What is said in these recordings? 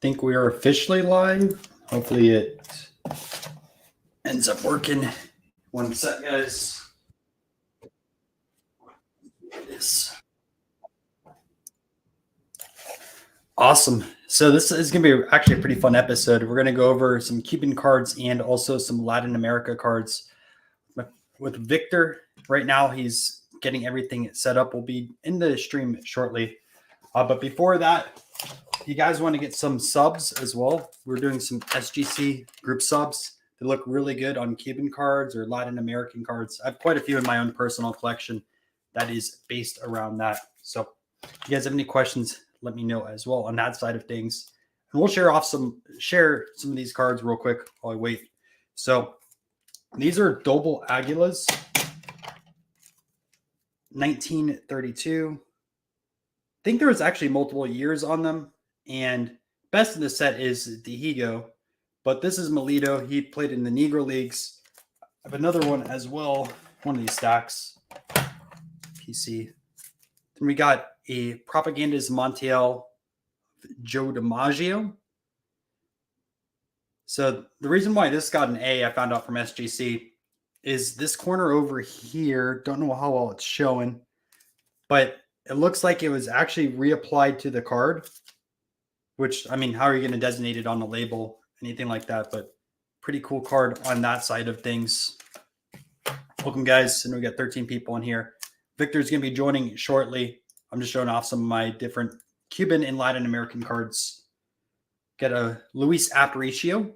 Think we are officially live. Hopefully it ends up working. One sec, guys. Yes. Awesome. So this is going to be actually a pretty fun episode. We're going to go over some Cuban cards and also some Latin America cards with Victor. Right now, he's getting everything set up. We'll be in the stream shortly. But before that, you guys want to get some subs as well. We're doing some SGC group subs. They look really good on Cuban cards or Latin American cards. I have quite a few in my own personal collection that is based around that. So if you guys have any questions, let me know as well on that side of things. And we'll share some of these cards real quick while I wait. So these are Double Aguilas, 1932. I think there was actually multiple years on them. And best in the set is Dihigo, but this is Melito. He played in the Negro Leagues. I have another one as well, one of these stacks, PC. Then we got a Propagandos Montiel Joe DiMaggio. So the reason why this got an A, I found out from SGC, is this corner over here. Don't know how well it's showing, but it looks like it was actually reapplied to the card. Which, I mean, how are you going to designate it on the label, anything like that? But pretty cool card on that side of things. Welcome, guys. And we got 13 people in here. Victor's going to be joining shortly. I'm just showing off some of my different Cuban and Latin American cards. Got a Luis Aparicio.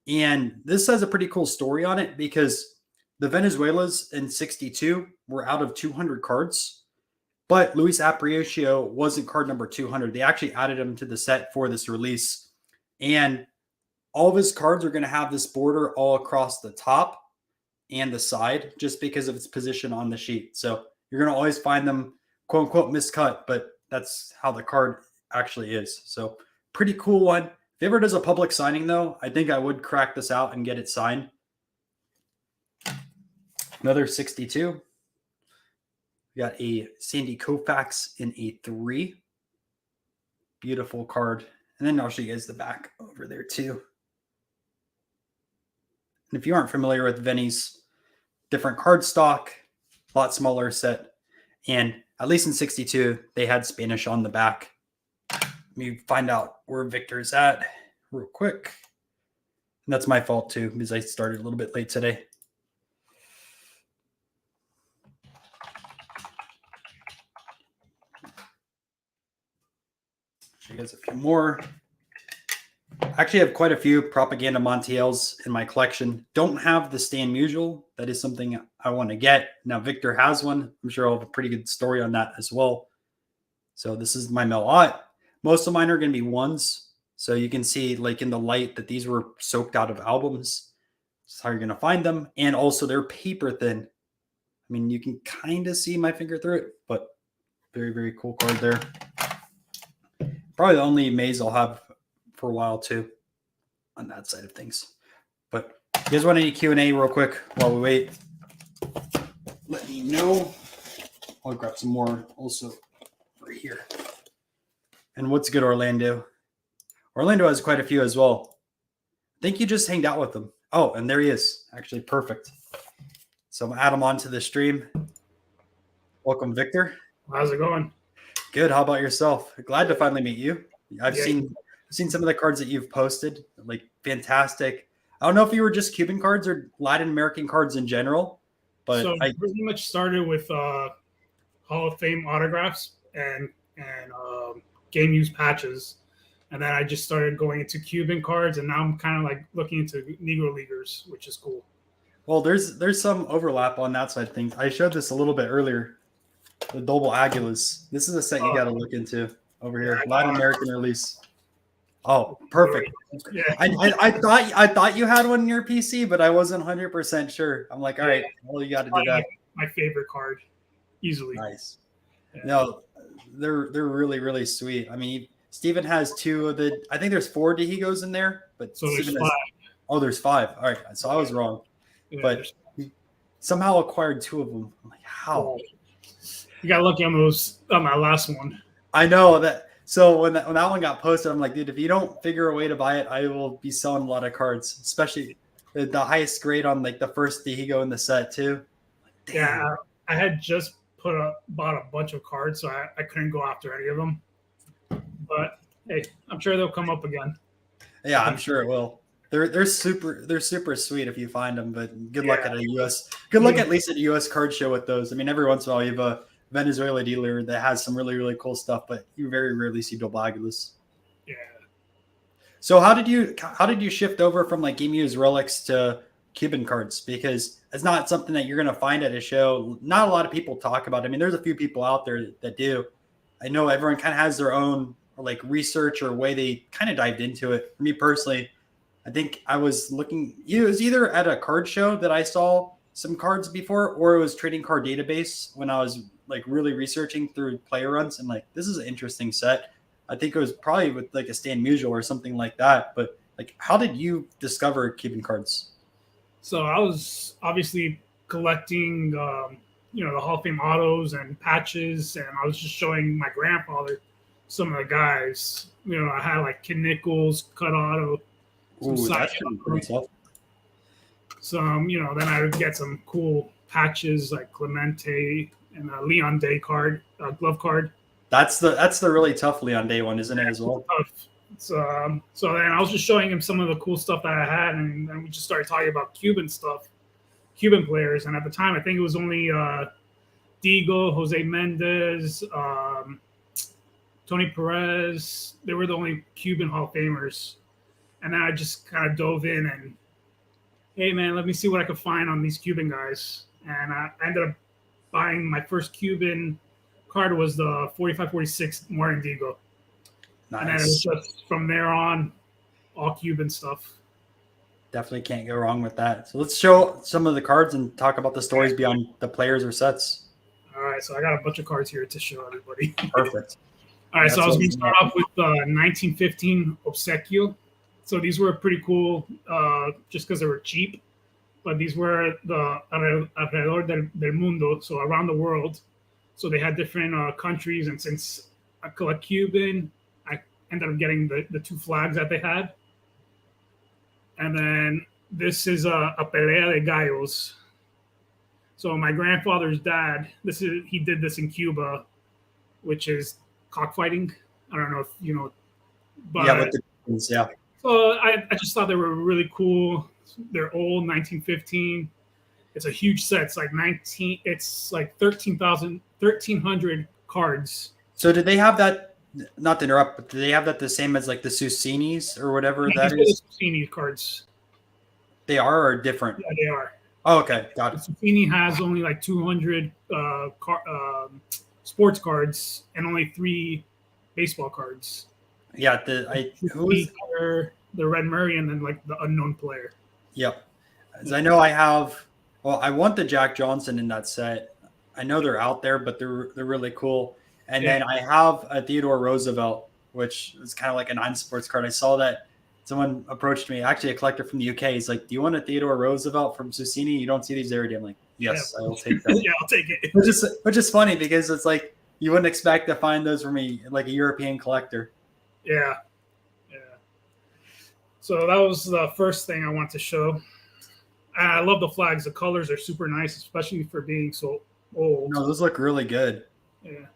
And this has a pretty cool story on it because the Venezuelas in 62 were out of 200 cards. But Luis Aparicio wasn't card number 200. They actually added him to the set for this release. And all of his cards are going to have this border all across the top and the side just because of its position on the sheet. So you're going to always find them, quote unquote, miscut, but that's how the card actually is. So pretty cool one. If ever does a public signing, though, I think I would crack this out and get it signed. Another 62. We got a Sandy Koufax in a 3. Beautiful card. And then I'll show you guys the back over there too. And if you aren't familiar with Venny's different card stock, a lot smaller set. And at least in 62, they had Spanish on the back. Let me find out where Victor's at real quick. And that's my fault too, because I started a little bit late today. Show you guys a few more. I actually have quite a few Propaganda Montiels in my collection. Don't have the Stan Musial. That is something I want to get. Now Victor has one. I'm sure I'll have a pretty good story on that as well. So this is my Mel Ott. Most of mine are going to be ones. So you can see like in the light that these were soaked out of albums. That's how you're going to find them. And also they're paper thin. I mean, you can kind of see my finger through it, but very, very cool card there. Probably the only maze I'll have for a while too on that side of things. But if you guys want any Q&A real quick while we wait, let me know. I'll grab some more also right here. And what's good, Orlando? Orlando has quite a few as well. I think you just hanged out with them. Oh, and there he is. Actually, perfect. So I'm going to add him onto the stream. Welcome, Victor. How's it going? Good. How about yourself? Glad to finally meet you. I've seen some of the cards that you've posted, like fantastic. I don't know if you were just Cuban cards or Latin American cards in general, but so I pretty much started with Hall of Fame autographs and game use patches, and then I just started going into Cuban cards, and now I'm kind of like looking into Negro Leaguers, which is cool. Well, there's some overlap on that side of things. I showed this a little bit earlier. The Double Aguilas. This is a set you got to look into over here. Latin American release. Oh, perfect. Yeah. I thought you had one in your PC, but I wasn't 100% sure. I'm like, all right, well, you got to do that. My favorite card, easily. Nice. Yeah. No, they're really, really sweet. I mean, Steven has 2 of the. I think there's 4 Dihigos in there, but so there's 5. There's 5. All right, so I was wrong, but somehow acquired 2 of them. I'm like, how? You got lucky on my last one. I know that So when that one got posted, I'm like, dude, if you don't figure a way to buy it, I will be selling a lot of cards, especially the highest grade on like the first Dihigo in the set too. Yeah, Damn. I had just bought a bunch of cards, so I couldn't go after any of them. But hey, I'm sure they'll come up again. Yeah, I'm sure it will. They're super sweet if you find them, but good luck Yeah. at a US. Good luck at least at a US card show with those. I mean, every once in a while you have a Venezuela dealer that has some really cool stuff, but you very rarely see Dobagulus. Yeah. So how did you shift over from like Game Used relics to Cuban cards? Because it's not something that you're gonna find at a show. Not a lot of people talk about it. I mean, there's a few people out there that do. I know everyone kind of has their own like research or way they kind of dived into it. For me personally, I think I was looking. It was either at a card show that I saw some cards before, or it was trading card database when I was like really researching through player runs and like this is an interesting set. I think it was probably with like a Stan Musial or something like that. But like, how did you discover Cuban cards? So I was obviously collecting, the Hall of Fame autos and patches, and I was just showing my grandfather some of the guys. I had like Kid Nichols, Cut Auto, some Ooh, side that's pretty tough. some, then I would get some cool patches like Clemente and a Leon Day card, glove card. That's the really tough Leon Day one, isn't it, as well? Tough. So then I was just showing him some of the cool stuff that I had, and then we just started talking about Cuban stuff, Cuban players. And at the time, I think it was only Diego, Jose Mendez, Tony Perez. They were the only Cuban Hall of Famers. And then I just kind of dove in and, hey, man, let me see what I could find on these Cuban guys. And I ended up buying my first Cuban card was the 45-46 Martin Diego. Nice. And then it was just from there on, all Cuban stuff. Definitely can't go wrong with that. So let's show some of the cards and talk about the stories beyond the players or sets. All right, so I got a bunch of cards here to show everybody. Perfect. All right, so I was going to start off with the 1915 Obsequio. So these were pretty cool just because they were cheap. But these were the Alrededor del Mundo, so around the world. So they had different countries, and since I collect Cuban, I ended up getting the two flags that they had. And then this is a Pelea de Gallos. So my grandfather's dad, he did this in Cuba, which is cockfighting. I don't know if you know, but yeah. So I just thought they were really cool. They're old, 1915. It's a huge set. It's like 1,300 cards. So did they have that? Not to interrupt, but do they have that the same as like the Susinis or whatever that is? Susini cards. They are or different? Yeah, they are. Oh, okay, got it. Susini has only like 200 sports cards and only 3 baseball cards. Yeah, the Red Murray and then like the unknown player. Yep. As I know, I want the Jack Johnson in that set. I know they're out there, but they're really cool. And then I have a Theodore Roosevelt, which is kind of like a non-sports card. I saw that someone approached me, actually a collector from the UK. He's like, "Do you want a Theodore Roosevelt from Susini? You don't see these every day." I'm like, "Yes, I will take that." Yeah, I'll take it. Which is funny because it's like you wouldn't expect to find those from like a European collector. Yeah. So that was the first thing I want to show. I love the flags. The colors are super nice, especially for being so old. No, those look really good. Yeah.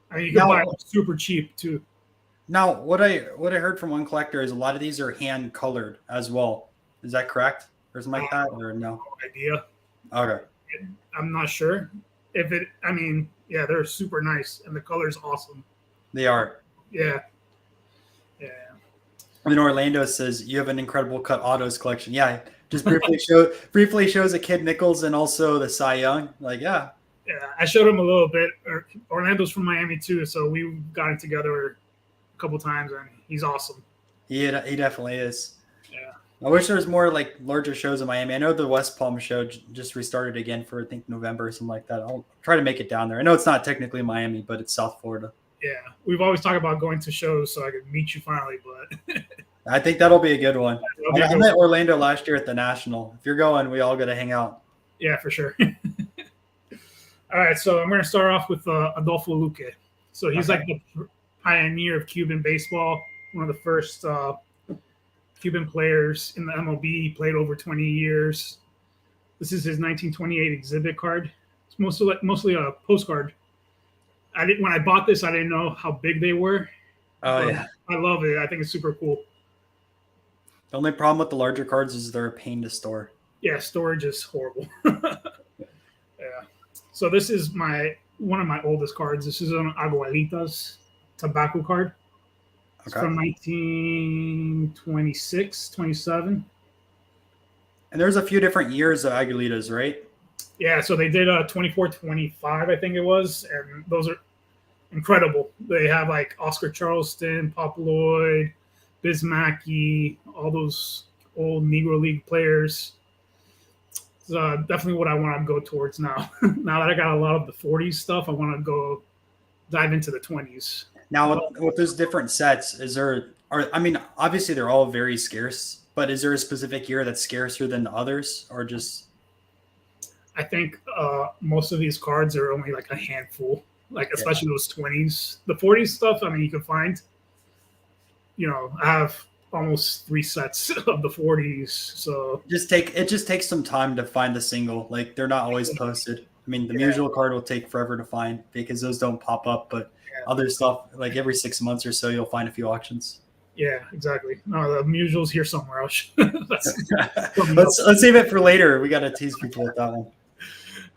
I mean, you can buy them super cheap too. Now, what I heard from one collector is a lot of these are hand colored as well. Is that correct, or something like that, or no? No idea. Okay. I'm not sure. Yeah, they're super nice, and the color's awesome. They are. Yeah. And Orlando says you have an incredible cut autos collection. Yeah, just briefly shows a Kid Nichols and also the Cy Young. Like, yeah. Yeah, I showed him a little bit. Orlando's from Miami too, so we got it together a couple times, and he's awesome. He definitely is. Yeah. I wish there was more like larger shows in Miami. I know the West Palm show just restarted again for I think November or something like that. I'll try to make it down there. I know it's not technically Miami, but it's South Florida. Yeah, we've always talked about going to shows so I could meet you finally, but I think that'll be a good one. I met Orlando last year at the National. If you're going, we all got to hang out. Yeah, for sure. All right, so I'm going to start off with Adolfo Luque. So he's like the pioneer of Cuban baseball, one of the first Cuban players in the MLB. He played over 20 years. This is his 1928 exhibit card. It's mostly a postcard. When I bought this, I didn't know how big they were. Oh yeah. I love it. I think it's super cool. The only problem with the larger cards is they're a pain to store. Yeah, storage is horrible. Yeah. So this is one of my oldest cards. This is an Abuelitas tobacco card. It's from 1926, 27. And there's a few different years of Aguilitas, right? Yeah, so they did 24, 25, I think it was, and those are incredible. They have like Oscar Charleston, Pop Lloyd, Bismacky, all those old Negro League players. It's definitely what I want to go towards now. Now that I got a lot of the 40s stuff, I want to go dive into the 20s. Now, with those different sets, obviously they're all very scarce, but is there a specific year that's scarcer than the others, or just? I think most of these cards are only like a handful, especially those 20s. The 40s stuff, I mean, you can find. I have almost 3 sets of the 40s, so it just takes some time to find the single. Like, they're not always posted. I mean, the usual card will take forever to find because those don't pop up, but other stuff, like every 6 months or so, you'll find a few auctions. Yeah, exactly. No, the mutual's here somewhere else. Let's save it for later. We got to tease people with that one.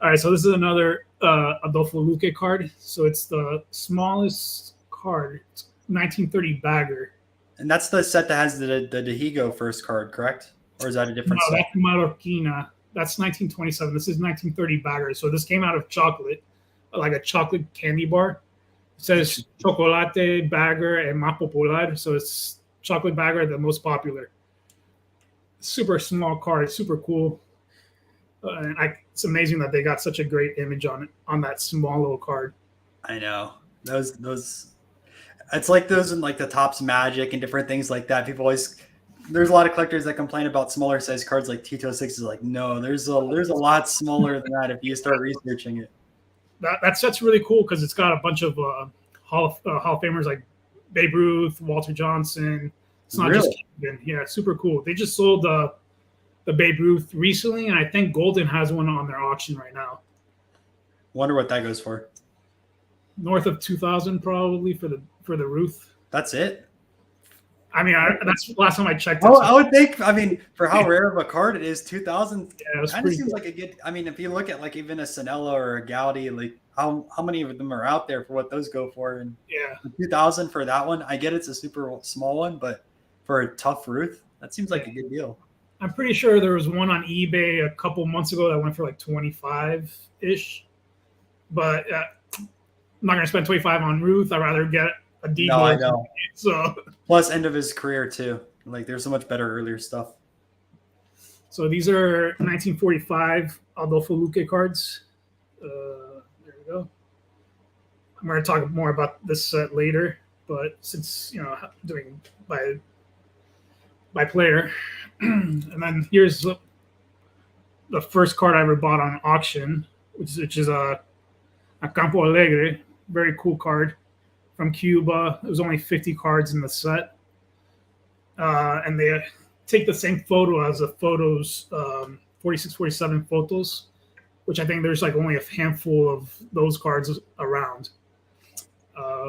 All right, so this is another Adolfo Luque card. So it's the smallest card. It's 1930 bagger. And that's the set that has the Dehigo first card, correct? Or is that a different set? No, that's Marroquina. That's 1927. This is 1930 bagger. So this came out of chocolate, like a chocolate candy bar. It says Chocolate Bagger and Más Popular. So it's chocolate bagger, the most popular. Super small card, super cool. It's amazing that they got such a great image on that small little card. I know. Those it's like those in like the Topps Magic and different things like that. People always, there's a lot of collectors that complain about smaller size cards like Tito 6 is like, no, there's a lot smaller than that if you start researching it. That set's really cool because it's got a bunch of Hall of Famers like Babe Ruth, Walter Johnson. It's not just Cuban. Yeah, it's super cool. They just sold the Babe Ruth recently, and I think Golden has one on their auction right now. Wonder what that goes for. North of 2,000 probably for the Ruth. That's it. I mean, that's the last time I checked. I would think. I mean, for how rare of a card it is, 2,000. Yeah, it kind of seems like a good. I mean, if you look at like even a Sanella or a Gaudy, like how many of them are out there for what those go for? And 2,000 for that one. I get it's a super small one, but for a tough Ruth, that seems like a good deal. I'm pretty sure there was one on eBay a couple months ago that went for like 25-ish. But I'm not going to spend 25 on Ruth. I'd rather get a D. No, I know. So plus end of his career too. Like there's so much better earlier stuff. So these are 1945 Adolfo Luque cards. There we go. I'm going to talk more about this set later, but since doing by player, and then here's the first card I ever bought on auction, which is a Campo Alegre, very cool card from Cuba. It was only 50 cards in the set, and they take the same photo as the photos, 46, 47 photos, which I think there's like only a handful of those cards around.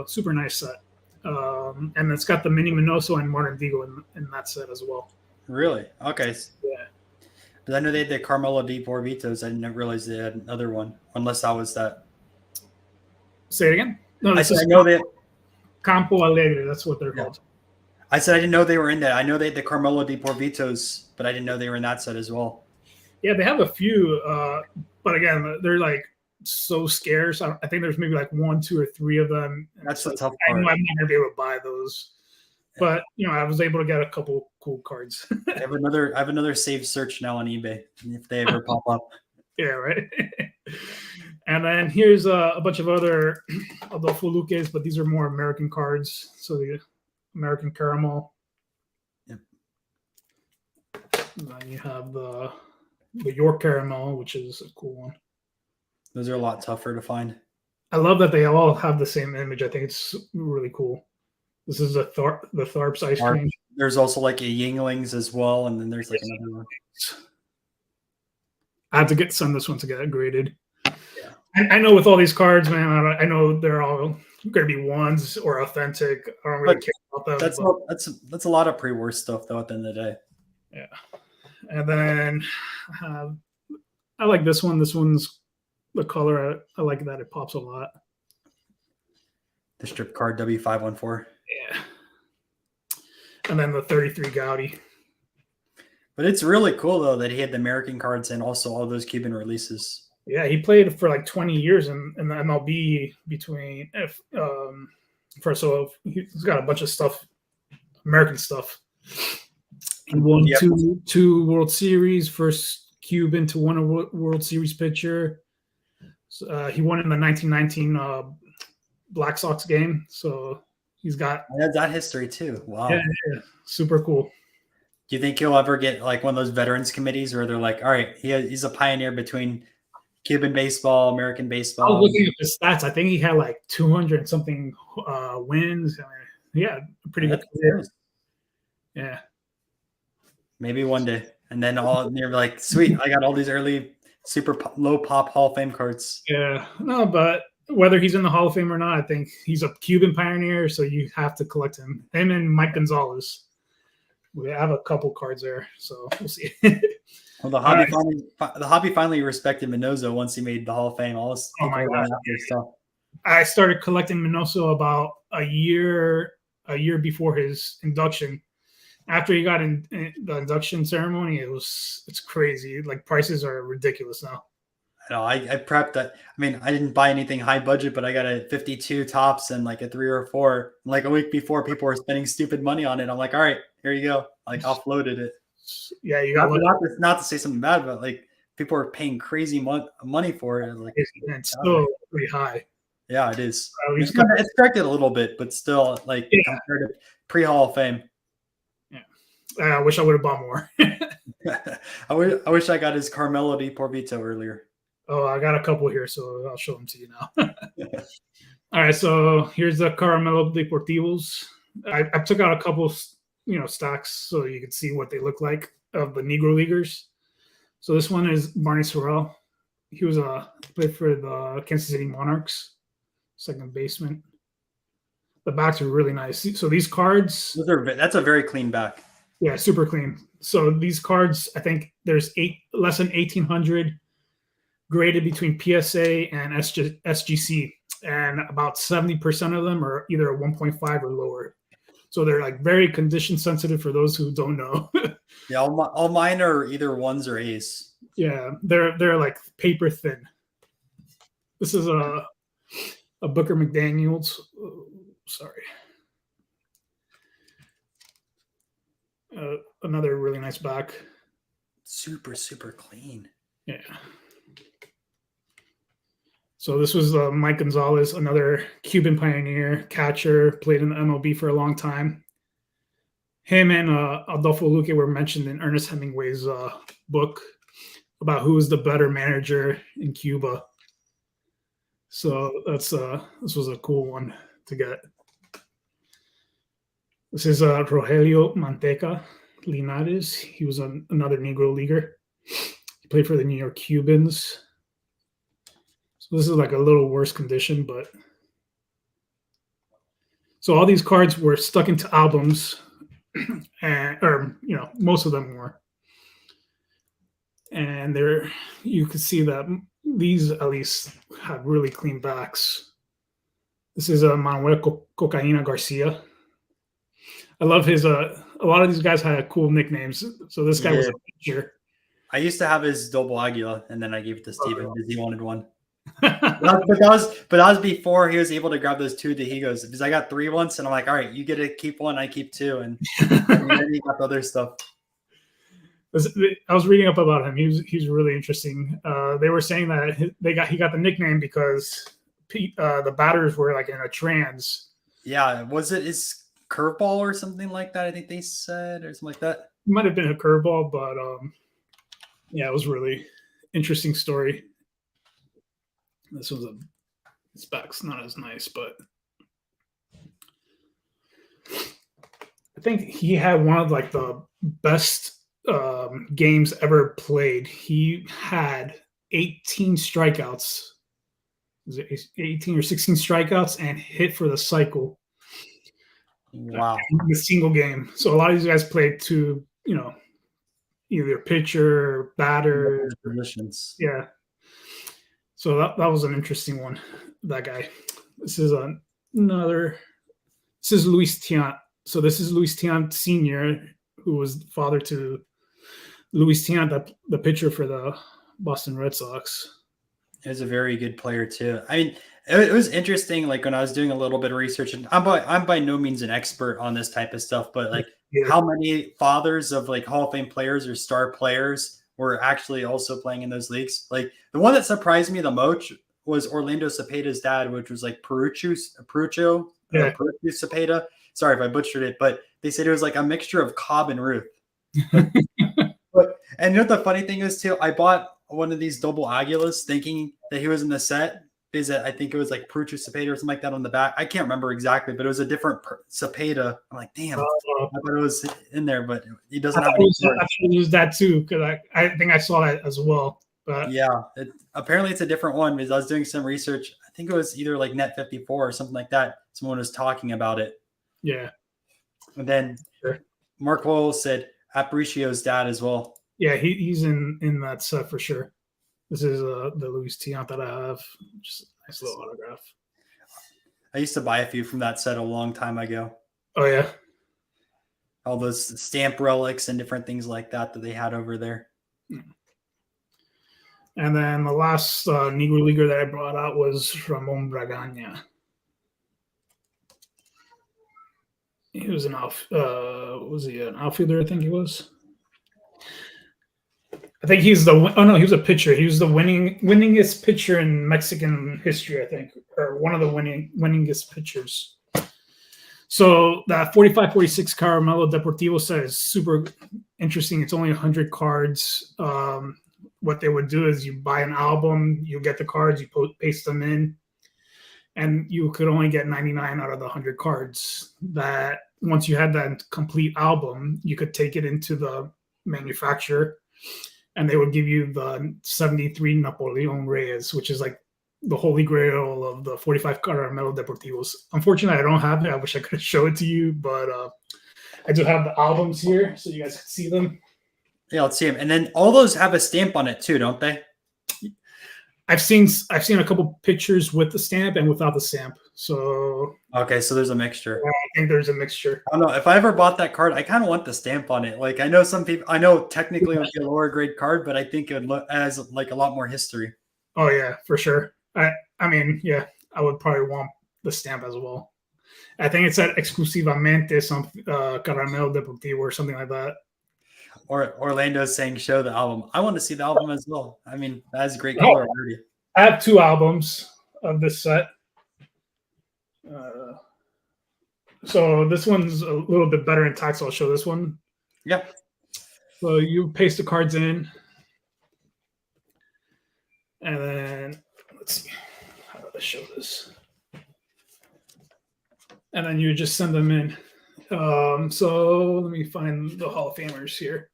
Super nice set. And it's got the Minnie Minoso and Martin Vigo in that set as well. Really? Okay. Yeah. But I know they had the Caramelo Deportivos. I didn't realize they had another one, unless that was that. Say it again? No, I know they Campo Alegre. That's what they're called. I said I didn't know they were in that. I know they had the Caramelo Deportivos, but I didn't know they were in that set as well. Yeah, they have a few, but again, they're like so scarce. I think there's maybe like 1, 2, or 3 of them. That's the tough part. part. I'm not gonna be able to buy those, but I was able to get a couple cool cards. I have another saved search now on eBay if they ever pop up. Yeah, right. And then here's a bunch of other Adolfo Luques, but these are more American cards. So the American Caramel. Yep. And then you have the York Caramel, which is a cool one. Those are a lot tougher to find. I love that they all have the same image. I think it's really cool. This is the Tharps ice cream. There's also like a Yinglings as well, and then there's like another one. I have to send this one to get graded. Yeah. I know with all these cards, man, I know they're all going to be ones or authentic. I don't really care about them. That's a lot of pre-war stuff, though, at the end of the day. Yeah. And then I like this one. This one's the color. I like that it pops a lot. The strip card W514. Yeah. And then the 33 Gaudi. But it's really cool, though, that he had the American cards and also all those Cuban releases. Yeah, he played for like 20 years in the MLB between so he's got a bunch of stuff, American stuff. He won two World Series, first Cuban to win a World Series pitcher. He won in the 1919 Black Sox game, so he's got that history too. Wow, yeah, super cool. Do you think he'll ever get like one of those veterans committees where they're like, all right, he's a pioneer between Cuban baseball, American baseball? I was looking at his stats. I think he had like 200 and something wins. Yeah, pretty good career. Yeah. Maybe one day. And then you're like, sweet, I got all these early super low pop Hall of Fame cards. Yeah. No, but whether he's in the Hall of Fame or not, I think he's a Cuban pioneer, so you have to collect him. Him and Mike Gonzalez. We have a couple cards there, so we'll see. Well, the hobby finally respected Minoso once he made the Hall of Fame. All this stuff. I started collecting Minoso about a year before his induction. After he got in the induction ceremony, it's crazy. Like prices are ridiculous now. I prepped that. I mean, I didn't buy anything high budget, but I got a 52 tops and like a 3 or 4. Like a week before, people were spending stupid money on it. I'm like, all right, here you go. Like offloaded it. Yeah, you got not to say something bad, but like people are paying crazy money for it. Like it's still pretty high. Yeah, it is. It's corrected a little bit, but still like compared to pre-Hall of Fame. Yeah, I wish I would have bought more. I wish I got his Caramelo Deportivo earlier. Oh, I got a couple here, so I'll show them to you now. All right, so here's the Caramelo Deportivos. I took out a couple, stocks so you can see what they look like of the Negro Leaguers. So this one is Barney Sorrell. He was played for the Kansas City Monarchs, second baseman. The backs are really nice. So these cards, that's a very clean back. Yeah, super clean. So these cards, I think there's less than 1,800 graded between PSA and SGC, and about 70% of them are either a 1.5 or lower. So they're like very condition sensitive for those who don't know. Yeah, all mine are either 1s or A's. Yeah, they're like paper thin. This is a Booker McDaniels. Sorry. Another really nice back. Super, super clean. Yeah. So this was Mike Gonzalez, another Cuban pioneer, catcher, played in the MLB for a long time. Him and Adolfo Luque were mentioned in Ernest Hemingway's book about who was the better manager in Cuba. So this was a cool one to get. This is Rogelio Manteca Linares. He was another Negro leaguer. He played for the New York Cubans. So this is like a little worse condition, but so all these cards were stuck into albums, most of them were. And you could see that these at least have really clean backs. This is Manuel Cocaina Garcia. I love his. A lot of these guys had cool nicknames. So this guy was a pitcher. I used to have his Double Aguila, and then I gave it to Steven because he wanted one. but that was before he was able to grab those 2 Dehigos. Because I got 3 once, and I'm like, all right, you get to keep 1, I keep 2, and then he got the other stuff. I was reading up about him. He's really interesting. They were saying that he got the nickname because the batters were like in a trance. Yeah, was it his curveball or something like that? I think they said, or something like that. It might have been a curveball, but yeah, it was really interesting story. This was His back's not as nice, but I think he had one of like the best games ever played. He had 18 strikeouts. Was it 18 or 16 strikeouts and hit for the cycle? Wow. In a single game. So a lot of these guys played to, either pitcher, batter, Positions. yeah. So that was an interesting one. That guy. This is another. This is Luis Tiant. So this is Luis Tiant Sr., who was father to Luis Tiant, the pitcher for the Boston Red Sox. He was a very good player too. I mean, it was interesting. Like when I was doing a little bit of research, and I'm by no means an expert on this type of stuff, but like how many fathers of like Hall of Fame players or star players were actually also playing in those leagues? Like the one that surprised me the most was Orlando Cepeda's dad, which was like Perucho Cepeda. Sorry if I butchered it, but they said it was like a mixture of Cobb and Ruth. And you know what the funny thing is too? I bought one of these double Aguilas thinking that he was in the set because I think it was like Perucho Cepeda or something like that on the back. I can't remember exactly, but it was a different Cepeda. I'm like, damn, I thought it was in there, but he doesn't have any. I thought it was that too because I think I saw that as well. But yeah, apparently it's a different one because I was doing some research. I think it was either like Net 54 or something like that. Someone was talking about it. Yeah. And then Mark Lowell said Aparicio's dad as well. Yeah, he's in that set for sure. This is the Luis Tiant that I have. Just a nice little autograph. I used to buy a few from that set a long time ago. Oh, yeah? All those stamp relics and different things like that they had over there. And then the last Negro Leaguer that I brought out was Ramon Bragana. He was an outfielder? I think he was. I think he's he was a pitcher. He was the winningest pitcher in Mexican history, I think, or one of the winningest pitchers. So that 45-46 Caramelo Deportivo set is super interesting. It's only 100 cards. What they would do is you buy an album, you get the cards, you paste them in, and you could only get 99 out of the 100 cards. That once you had that complete album, you could take it into the manufacturer, and they would give you the 73 Napoleon Reyes, which is like the holy grail of the 45 Caramelo Deportivos. Unfortunately, I don't have it. I wish I could show it to you, but I do have the albums here, so you guys can see them. Yeah, let's see them. And then all those have a stamp on it too, don't they? I've seen a couple pictures with the stamp and without the stamp. So okay, so there's a mixture. I think there's a mixture. I don't know. If I ever bought that card, I kind of want the stamp on it. Like I know some people, I know technically it would be a lower grade card, but I think it would look as like a lot more history. Oh yeah, for sure. I mean, yeah, I would probably want the stamp as well. I think it said exclusivamente some Caramelo Deportivo or something like that. Or Orlando's saying show the album. I want to see the album as well. I mean, that's a great color already. I have 2 albums of this set. So this one's a little bit better in tax. So I'll show this one. Yeah. So you paste the cards in. And then let's see. How do I show this? And then you just send them in. So let me find the Hall of Famers here.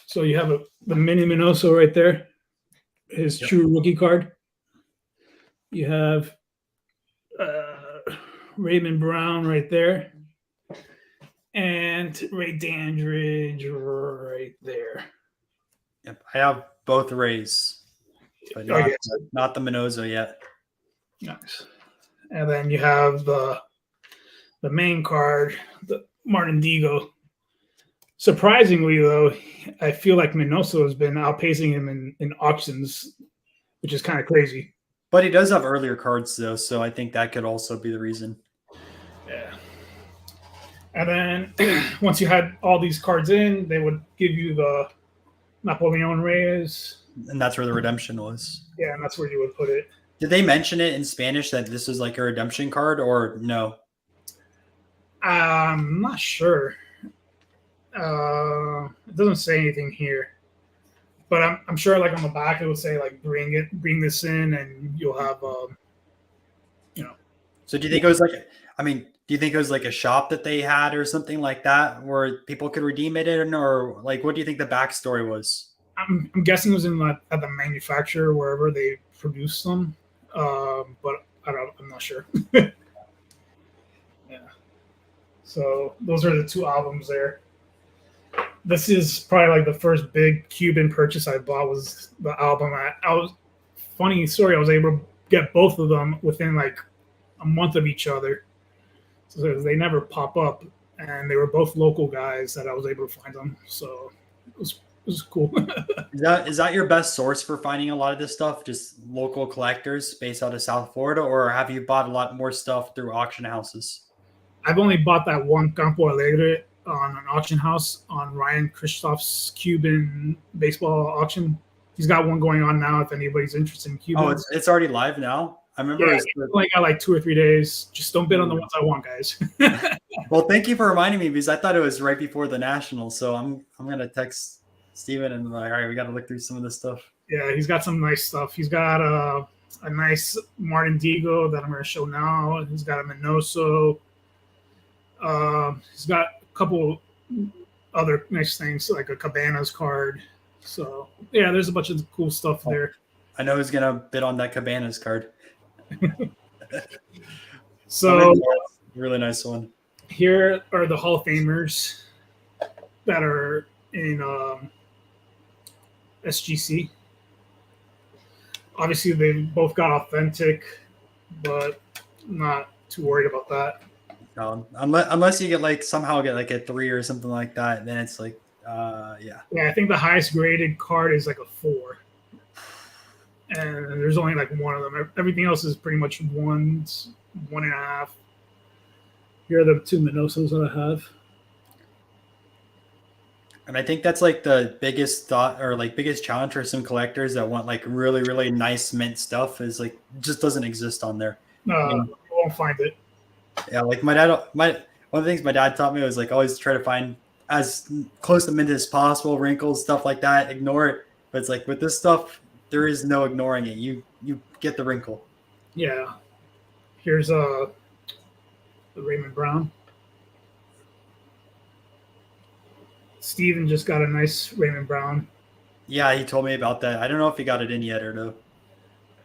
So you have the Minnie Minoso right there, his true rookie card. You have Raymond Brown right there, and Ray Dandridge right there. Yep, I have both Rays, but not the Minoso yet. Nice. And then you have the main card, the Martin Digo. Surprisingly, though, I feel like Minoso has been outpacing him in auctions, which is kind of crazy. But he does have earlier cards, though, so I think that could also be the reason. Yeah. And then once you had all these cards in, they would give you the Napoleon Reyes. And that's where the redemption was. Yeah, and that's where you would put it. Did they mention it in Spanish that this was like a redemption card or no? I'm not sure. It doesn't say anything here. But I'm sure like on the back it will say like bring this in, and you'll have you know. So do you think it was like, I mean, do you think it was like a shop that they had or something like that where people could redeem it in, or like what do you think the backstory was? I'm guessing it was in at the manufacturer wherever they produced them, but I'm not sure. Yeah. So those are the two albums there. This is probably like the first big Cuban purchase I bought was the album. I was funny story. I was able to get both of them within like a month of each other, so they never pop up, and they were both local guys that I was able to find them. So it was cool. Is that your best source for finding a lot of this stuff? Just local collectors based out of South Florida, or have you bought a lot more stuff through auction houses? I've only bought that one Campo Alegre on an auction house on Ryan Kristoff's Cuban baseball auction. He's got one going on now if anybody's interested in Cuban. Oh, it's already live now. I remember. Yeah, it's only got like 2 or 3 days. Just don't bid on the ones I want, guys. Well, thank you for reminding me because I thought it was right before the Nationals. So I'm gonna text Steven and like, all right, we got to look through some of this stuff. Yeah, he's got some nice stuff. He's got a nice Martin Digo that I'm going to show now. He's got a Minoso. He's got a couple other nice things like a Cabanas card. So yeah, there's a bunch of cool stuff there. I know who's gonna bid on that Cabanas card. So really nice one. Here are the Hall of Famers that are in SGC. Obviously, they both got authentic, but not too worried about that. Unless you get like somehow get like a 3 or something like that, then it's like, yeah. Yeah, I think the highest graded card is like a 4, and there's only like one of them. Everything else is pretty much 1s, 1.5. Here are the 2 Minosos that I have. And I think that's like the biggest thought or like biggest challenge for some collectors that want like really, really nice mint stuff is like just doesn't exist on there. You won't find it. Yeah, like one of the things my dad taught me was like always try to find as close to mint as possible, wrinkles, stuff like that. Ignore it. But it's like with this stuff, there is no ignoring it. You get the wrinkle. Yeah. Here's the Raymond Brown. Steven just got a nice Raymond Brown. Yeah, he told me about that. I don't know if he got it in yet or no.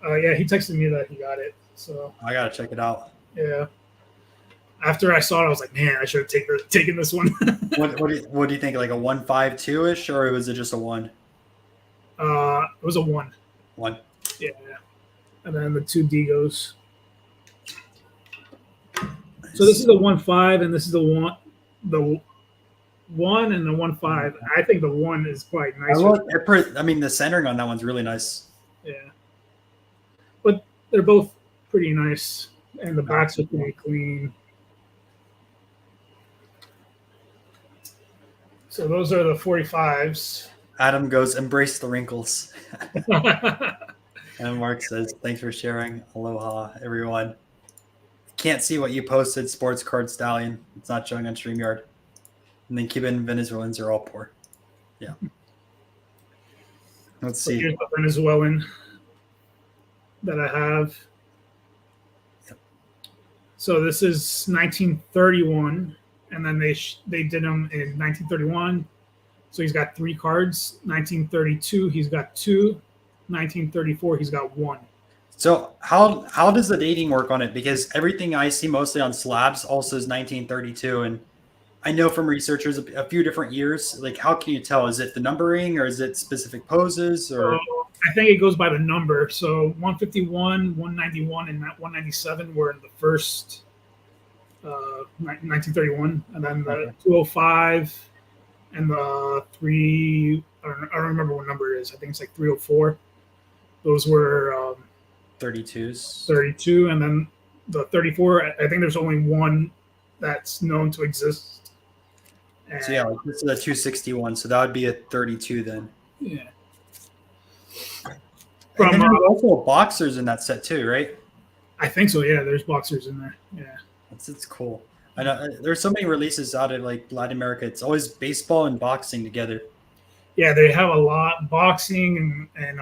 Yeah, he texted me that he got it. So I gotta check it out. Yeah. After I saw it, I was like, man, I should have taken this one. What do you think? Like a 152-ish, or was it just a 1? It was a 1. 1. Yeah. And then the 2 Digos. So this is the 1.5, and this is the 1 and the 1.5. I think the 1 is quite nice. I mean, the centering on that one's really nice. Yeah. But they're both pretty nice, and the backs are pretty clean. So those are the 45s. Adam goes, embrace the wrinkles. And Mark says, thanks for sharing. Aloha, everyone. Can't see what you posted, Sports Card Stallion. It's not showing on StreamYard. And then Cuban and Venezuelans are all poor. Yeah. Let's see. Here's the Venezuelan that I have. Yep. So this is 1931, and then they did them in 1931. So he's got 3 cards. 1932, he's got 2. 1934, he's got 1. So how does the dating work on it? Because everything I see mostly on slabs also is 1932, and I know from researchers a few different years. Like, how can you tell? Is it the numbering, or is it specific poses? Or I think it goes by the number. So 151, 191, and 197 were in the first 1931, and then the 205 and the 3. I don't remember what number it is. I think it's like 304. Those were 32s. 32, and then the 34. I think there's only one that's known to exist. And so yeah, like this is a 261. So that would be a 32 then. Yeah. And then there's also boxers in that set too, right? I think so. Yeah, there's boxers in there. Yeah. It's cool. I know there's so many releases out of like Latin America. It's always baseball and boxing together. Yeah, they have a lot boxing and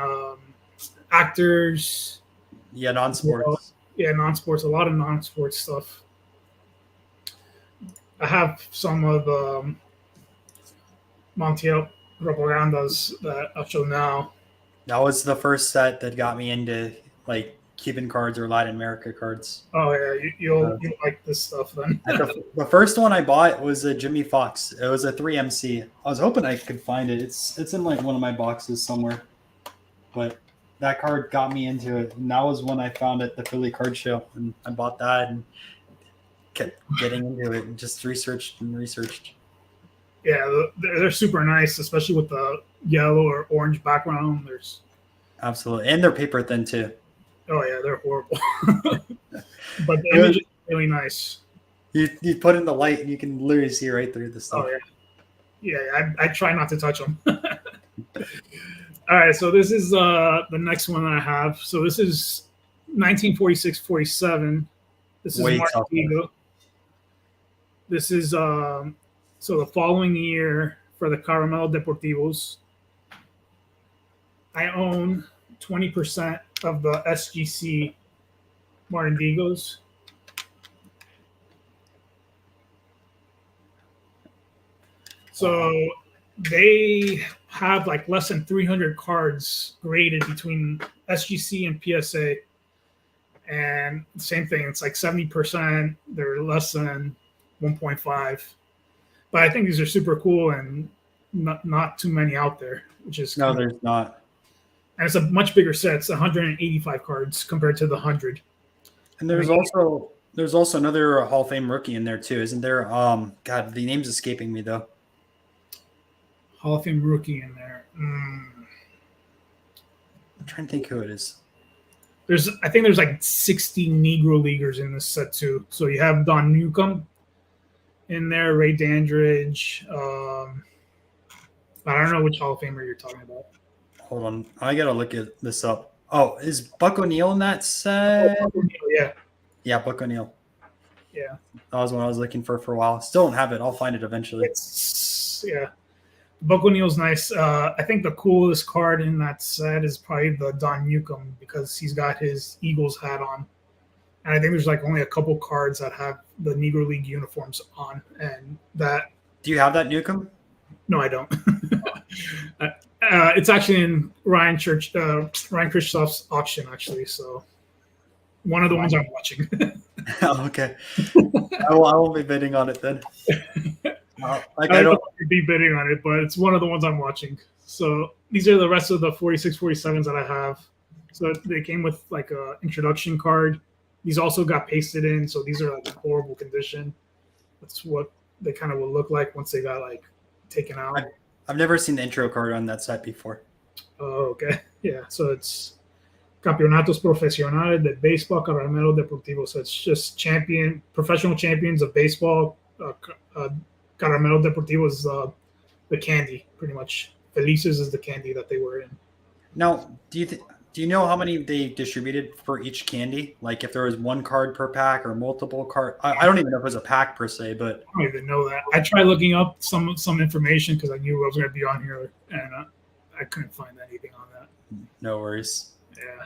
actors. Yeah, Well, non-sports. yeah, non-sports, a lot of non-sports stuff. I have some of Montiel Propagandos that I'll show now. That was the first set that got me into like Cuban cards or Latin America cards. Oh yeah, Uh, you'll like this stuff then. the first one I bought was a Jimmy Fox. It was a 3MC. I was hoping I could find it. It's in like one of my boxes somewhere. But that card got me into it. And that was when I found it at the Philly card show. And I bought that and kept getting into it and just researched and researched. Yeah, they're super nice, especially with the yellow or orange background. There's Absolutely. And they're paper thin too. oh yeah, they're horrible, but the image is really nice. You put in the light and you can literally see right through the stuff. Oh yeah, I try not to touch them. All right, so this is the next one that I have. So this is 1946-47. This is Martin Diego. This is so the following year for the Caramelo Deportivos. I own 20% of the SGC Martin Diegos. So they have like less than 300 cards graded between SGC and PSA. And same thing, it's like 70%. They're less than 1.5. But I think these are super cool and not too many out there, which is no, there's not. And it's a much bigger set. It's 185 cards compared to the 100. And there's also another Hall of Fame rookie in there too, isn't there? God, the name's escaping me though. Hall of Fame rookie in there. I'm trying to think who it is. I think there's like 60 Negro Leaguers in this set too. So you have Don Newcomb in there, Ray Dandridge. I don't know which Hall of Famer you're talking about. Hold on, I gotta look this up. Oh, is Buck O'Neil in that set? Oh, Buck O'Neil, yeah. Yeah, Buck O'Neil. Yeah. That was what I was looking for a while. Still don't have it. I'll find it eventually. Yeah. Buck O'Neil's nice. I think the coolest card in that set is probably the Don Newcomb because he's got his Eagles hat on. And I think there's like only a couple cards that have the Negro League uniforms on. And that. Do you have that Newcomb? No, I don't. It's actually in Ryan Kristoff's auction, actually. So one of the ones I'm watching. Oh, okay. I won't be bidding on it then. I don't be bidding on it, but it's one of the ones I'm watching. So these are the rest of the 46, 47s that I have. So they came with like a introduction card. These also got pasted in, so these are like in horrible condition. That's what they kind of will look like once they got like taken out. I've never seen the intro card on that site before. Oh, okay. Yeah, so it's Campeonatos Profesionales de Baseball Caramelo Deportivo. So it's just professional champions of baseball. Caramelo Deportivo is the candy, pretty much. Felices is the candy that they were in. Now, do you know how many they distributed for each candy? Like if there was one card per pack or multiple card? I don't even know if it was a pack per se, but I don't even know that. I tried looking up some information because I knew I was going to be on here, and I couldn't find anything on that. No worries. Yeah.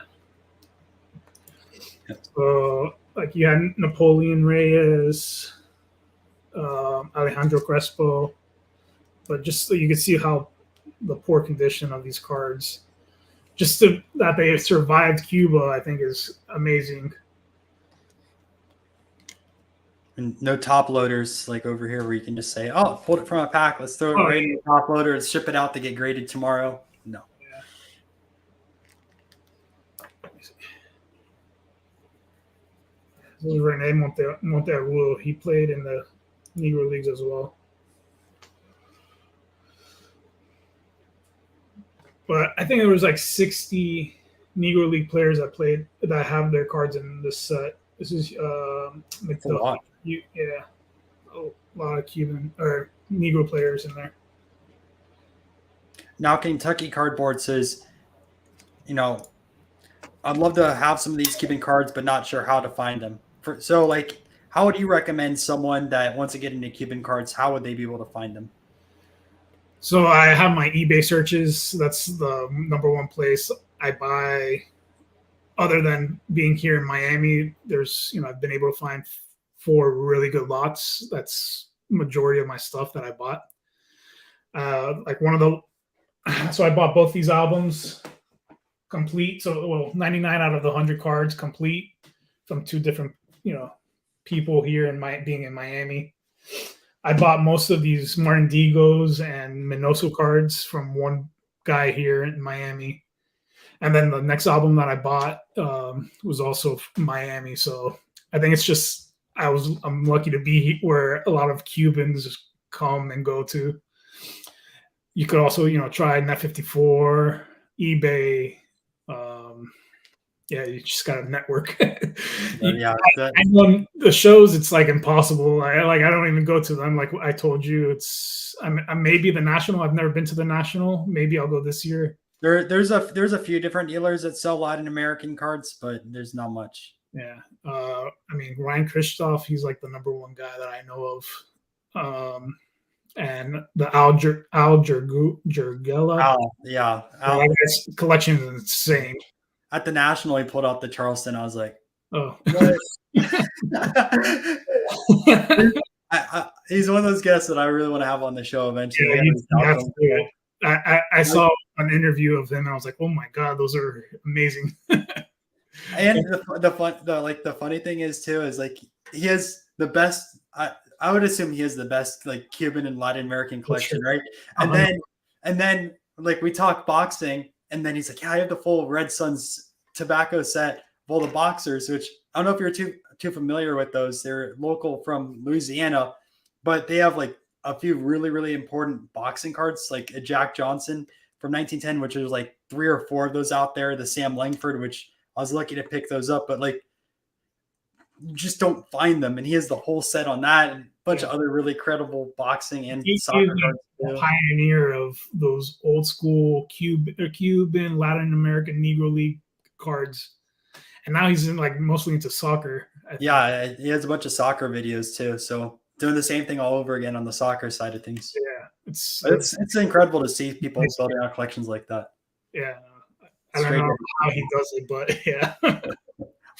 So, like you had Napoleon Reyes, Alejandro Crespo, but just so you can see how the poor condition of these cards. Just that they survived Cuba, I think, is amazing. And no top loaders like over here where you can just say, "Oh, pulled it from a pack. Let's throw it right in the top loader and ship it out to get graded tomorrow." No. Yeah. This is Rene Monteagudo. He played in the Negro Leagues as well. But I think there was like 60 Negro League players that have their cards in this set. This is a lot. A lot of Cuban or Negro players in there. Now Kentucky Cardboard says, I'd love to have some of these Cuban cards, but not sure how to find them. So, how would you recommend someone that wants to get into Cuban cards? How would they be able to find them? So I have my eBay searches. That's the number one place I buy. Other than being here in Miami, there's I've been able to find 4 really good lots. That's majority of my stuff that I bought. Like one of the, so I bought both these albums complete. So 99 out of the 100 cards complete from 2 different people here in being in Miami. I bought most of these Martin Digos and Minoso cards from one guy here in Miami. And then the next album that I bought was also Miami. So I think it's just I'm lucky to be where a lot of Cubans come and go to. You could also try Net 54, eBay. You just got to network. Yeah, and on the shows, it's like impossible. I don't even go to them. Like I told you, I'm maybe the National. I've never been to the National. Maybe I'll go this year. There's a few different dealers that sell Latin American cards, but there's not much. Yeah, I mean Ryan Kristoff, he's like the number one guy that I know of, and the Al Jergella. Yeah, his collection is insane. At the National, he pulled out the Charleston. I was like, oh. He's one of those guests that I really want to have on the show eventually. Yeah, I saw an interview of him and I was like, oh my God, those are amazing. And the funny thing is too, is like he has the best, I would assume he has the best like Cuban and Latin American collection, right? And then like we talk boxing and then he's like, yeah, I have the full Red Suns tobacco set of all the boxers, which I don't know if you're too familiar with those. They're local from Louisiana, but they have like a few really, really important boxing cards, like a Jack Johnson from 1910, which is like 3 or 4 of those out there. The Sam Langford, which I was lucky to pick those up, but like you just don't find them. And he has the whole set on that and a bunch of other really credible boxing and soccer cards. The pioneer of those old school Cuban, Latin American Negro League cards. And now he's mostly into soccer. Yeah, he has a bunch of soccer videos too. So doing the same thing all over again on the soccer side of things. Yeah, it's incredible to see people building out collections like that. Yeah, I don't know how he does it, but yeah.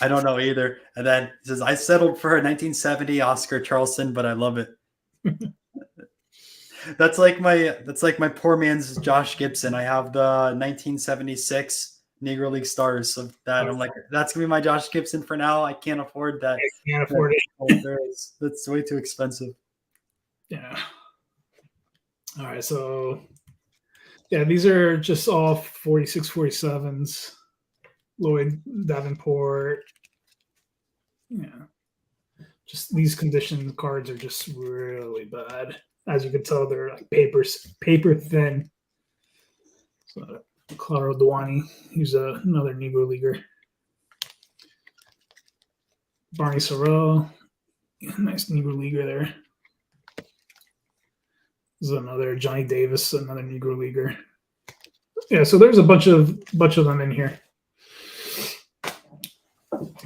I don't know either. And then he says, I settled for a 1970 Oscar Charleston, but I love it. That's like my poor man's Josh Gibson. I have the 1976 Negro League Stars. So that I'm like, that's gonna be my Josh Gibson for now. I can't afford that. I can't afford it. That's way too expensive. Yeah. All right. So yeah, these are just all 46, 47s. Lloyd Davenport. Yeah. Just these condition cards are just really bad. As you can tell, they're like paper thin. So Claro Duani, he's another Negro leaguer. Barney Sorrell, nice Negro leaguer there. This is another Johnny Davis, another Negro leaguer. Yeah, so there's a bunch of them in here.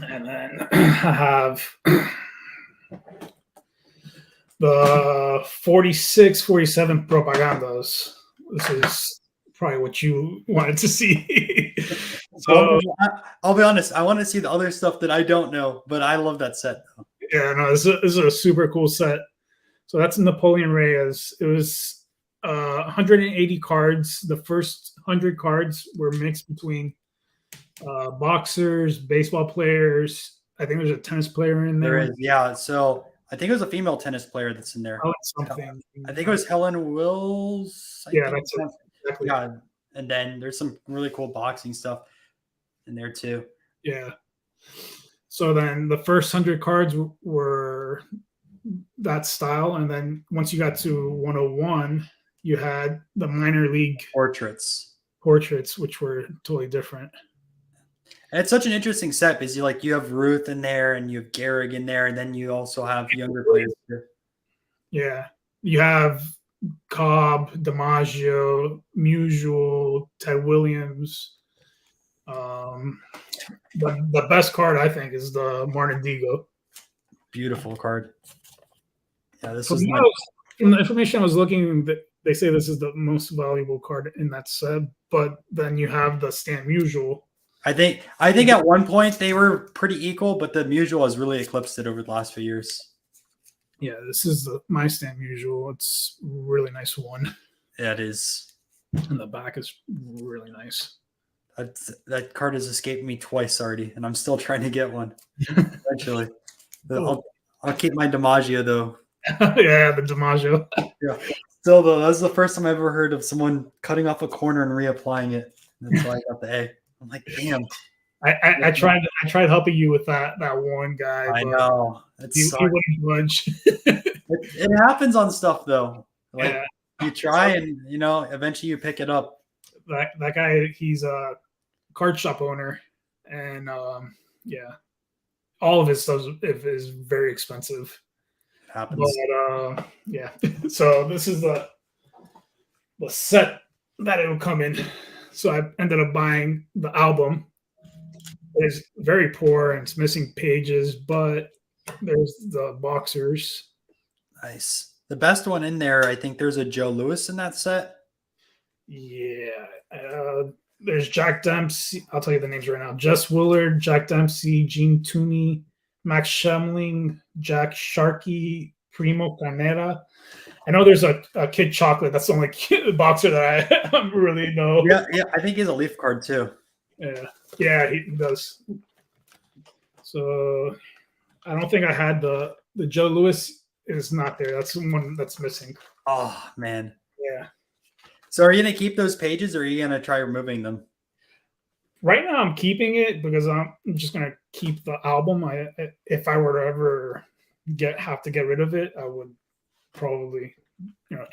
And then I have the 46, 47 Propagandos. This is probably what you wanted to see. So I'll be honest, I want to see the other stuff that I don't know, but I love that set though. Yeah, no, this is a super cool set. So that's Napoleon Reyes. It was 180 cards. The first 100 cards were mixed between boxers, baseball players. I think there's a tennis player in there. There is, yeah. So I think it was a female tennis player that's in there. Oh, something. I think it was Helen Wills. That's it. Exactly. Yeah, and then there's some really cool boxing stuff in there too. Yeah. So then the first 100 cards were that style, and then once you got to 101, you had the minor league portraits, which were totally different. And it's such an interesting set because you have Ruth in there and you have Gehrig in there, and then you also have younger players too. Yeah, you have Cobb, DiMaggio, Musial, Ted Williams. The best card I think is the Martin Digo. Beautiful card. Yeah, this in the information I was looking, They say this is the most valuable card in that set, but then you have the Stan Musial. I think at one point they were pretty equal, but the Musial has really eclipsed it over the last few years. Yeah, this is my Stan Musial. It's a really nice one. Yeah, it is. And the back is really nice. That card has escaped me twice already, and I'm still trying to get one eventually. I'll keep my DiMaggio though. Yeah, the DiMaggio. Yeah. Still though, that was the first time I ever heard of someone cutting off a corner and reapplying it. That's why I got the A. I'm like, damn. I tried helping you with that one guy. I know. He wouldn't budge. It happens on stuff though. Like Yeah. you try and eventually you pick it up. That guy, he's a card shop owner, and yeah, all of his stuff is very expensive. It happens. But yeah, so this is the set that it would come in. So I ended up buying the album. It's very poor and it's missing pages, but there's the boxers. Nice. The best one in there, I think there's a Joe Louis in that set. Yeah. There's Jack Dempsey. I'll tell you the names right now. Jess Willard, Jack Dempsey, Gene Tooney, Max Schmeling, Jack Sharkey, Primo Canera. I know there's a Kid Chocolate. That's the only boxer that I really know. Yeah. I think he's a Leaf card too. Yeah, he does. So I don't think I had the Joe Louis is not there. That's the one that's missing. Oh man. Yeah. So are you gonna keep those pages, or are you gonna try removing them? Right now, I'm keeping it because I'm just gonna keep the album. If I were to ever have to get rid of it, I would probably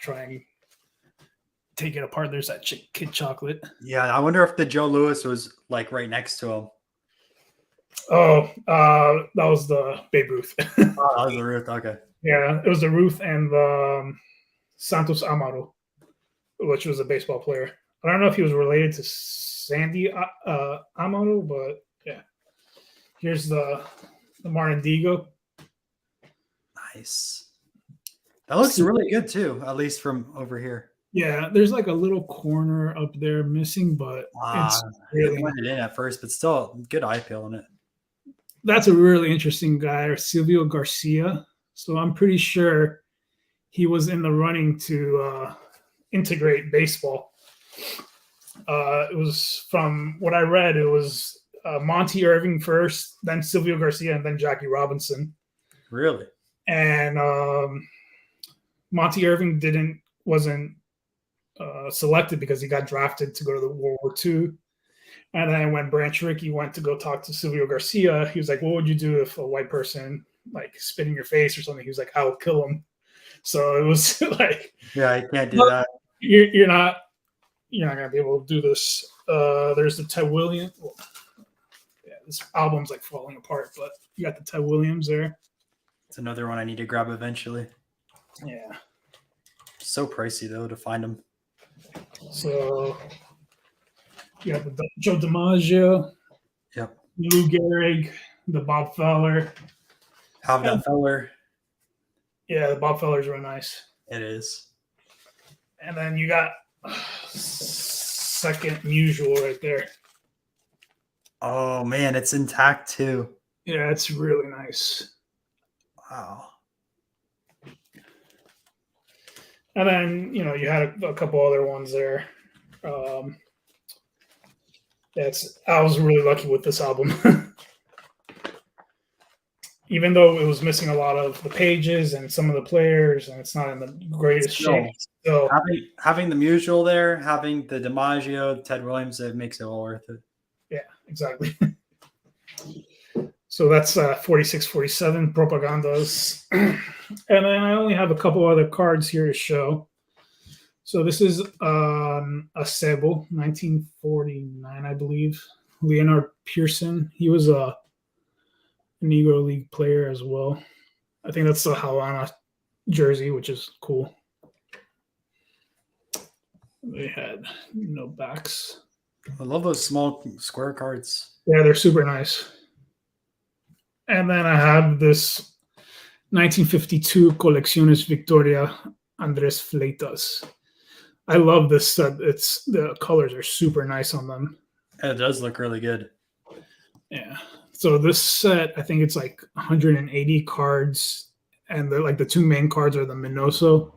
try and take it apart. There's that Kid Chocolate. Yeah, I wonder if the Joe Louis was like right next to him. Oh, that was the Babe Ruth. Oh, that was the Ruth. Okay. Yeah, it was the Ruth and the Santos Amaro, which was a baseball player. I don't know if he was related to Sandy Amaro, but yeah. Here's the Martin Digo. Nice. That looks really good too, at least from over here. Yeah, there's like a little corner up there missing, but it's really went in at first, but still good eye peel in it. That's a really interesting guy, Silvio Garcia. So I'm pretty sure he was in the running to integrate baseball. It was, from what I read, it was Monty Irving first, then Silvio Garcia, and then Jackie Robinson. Really? And Monty Irving wasn't selected because he got drafted to go to the World War II. And then when Branch Rickey went to go talk to Silvio Garcia, he was like, what would you do if a white person like spit in your face or something? He was like, I will kill him. So it was like, yeah, I can't do that. You're not gonna be able to do this. There's the Ted Williams. Well, yeah, this album's like falling apart, but you got the Ted Williams there. It's another one I need to grab eventually. Yeah. So pricey though to find them. So you have the Joe DiMaggio. Yep. Lou Gehrig, the Bob Feller. Have that feller. Yeah, the Bob Feller's real nice. It is. And then you got second Usual right there. Oh man, it's intact too. Yeah, it's really nice. Wow. And then, you had a couple other ones there. I was really lucky with this album. Even though it was missing a lot of the pages and some of the players, and it's not in the greatest shape. So having the Musial there, having the DiMaggio, Ted Williams, it makes it all worth it. Yeah, exactly. So that's 46-47 Propagandos. And then I only have a couple other cards here to show. So this is a Sebo, 1949, I believe. Leonard Pearson. He was a Negro League player as well. I think that's the Havana jersey, which is cool. They had no backs. I love those small square cards. Yeah, they're super nice. And then I have this 1952 Colecciones Victoria Andres Fleitas. I love this set. It's the colors are super nice on them. It does look really good. Yeah. So this set, I think it's like 180 cards, and the two main cards are the Minoso.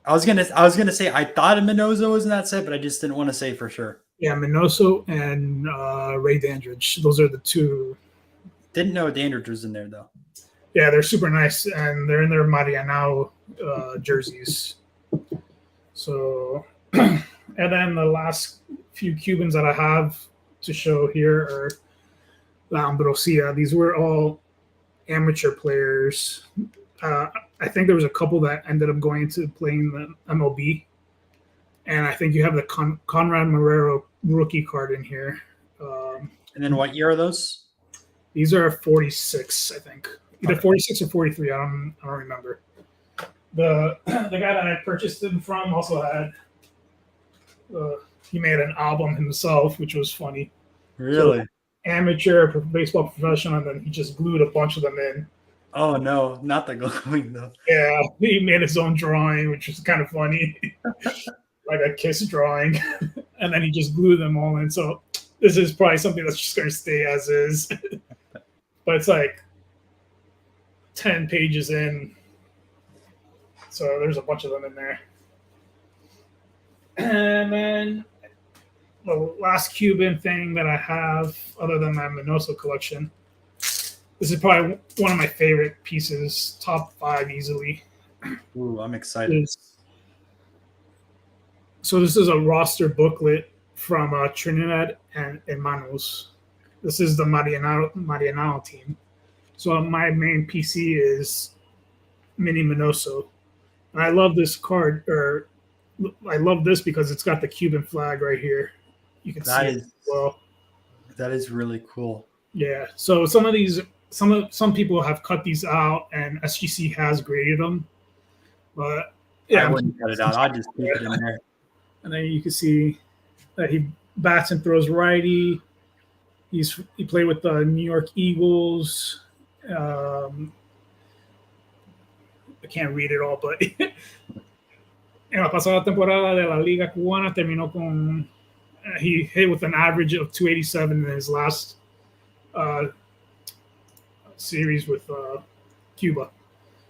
I was gonna say I thought a Minoso was in that set, but I just didn't want to say for sure. Yeah, Minoso and Ray Dandridge. Those are the two. Didn't know Dandridge was in there though. Yeah, they're super nice, and they're in their Marianao jerseys. So, and then the last few Cubans that I have to show here are La Ambrosia. These were all amateur players. I think there was a couple that ended up going to playing the MLB. And I think you have the Conrad Marrero rookie card in here. And then what year are those? These are 46, I think. Either 46 or 43. I don't remember. The guy that I purchased them from also had he made an album himself, which was funny. Really? So, amateur, baseball professional, and then he just glued a bunch of them in. Oh no, not the gluing though. Yeah, he made his own drawing, which was kind of funny. Like a kiss drawing. And then he just glued them all in. So this is probably something that's just going to stay as is. But it's like 10 pages in. So there's a bunch of them in there. And then the last Cuban thing that I have, other than my Minoso collection, this is probably one of my favorite pieces, top 5 easily. Ooh, I'm excited. So this is a roster booklet from Trinidad and Hermanos. This is the Marianao team. So my main PC is Minnie Minoso. And I love this card, or I love this because it's got the Cuban flag right here. You can see it as well. That is really cool. Yeah. So some people have cut these out, and SGC has graded them. But yeah, I wouldn't cut it out. I'd just keep it in there. And then you can see that he bats and throws righty. He played with the New York Eagles. I can't read it all, but en la pasada temporada de la Liga Cubana terminó con he hit with an average of 287 in his last series with Cuba.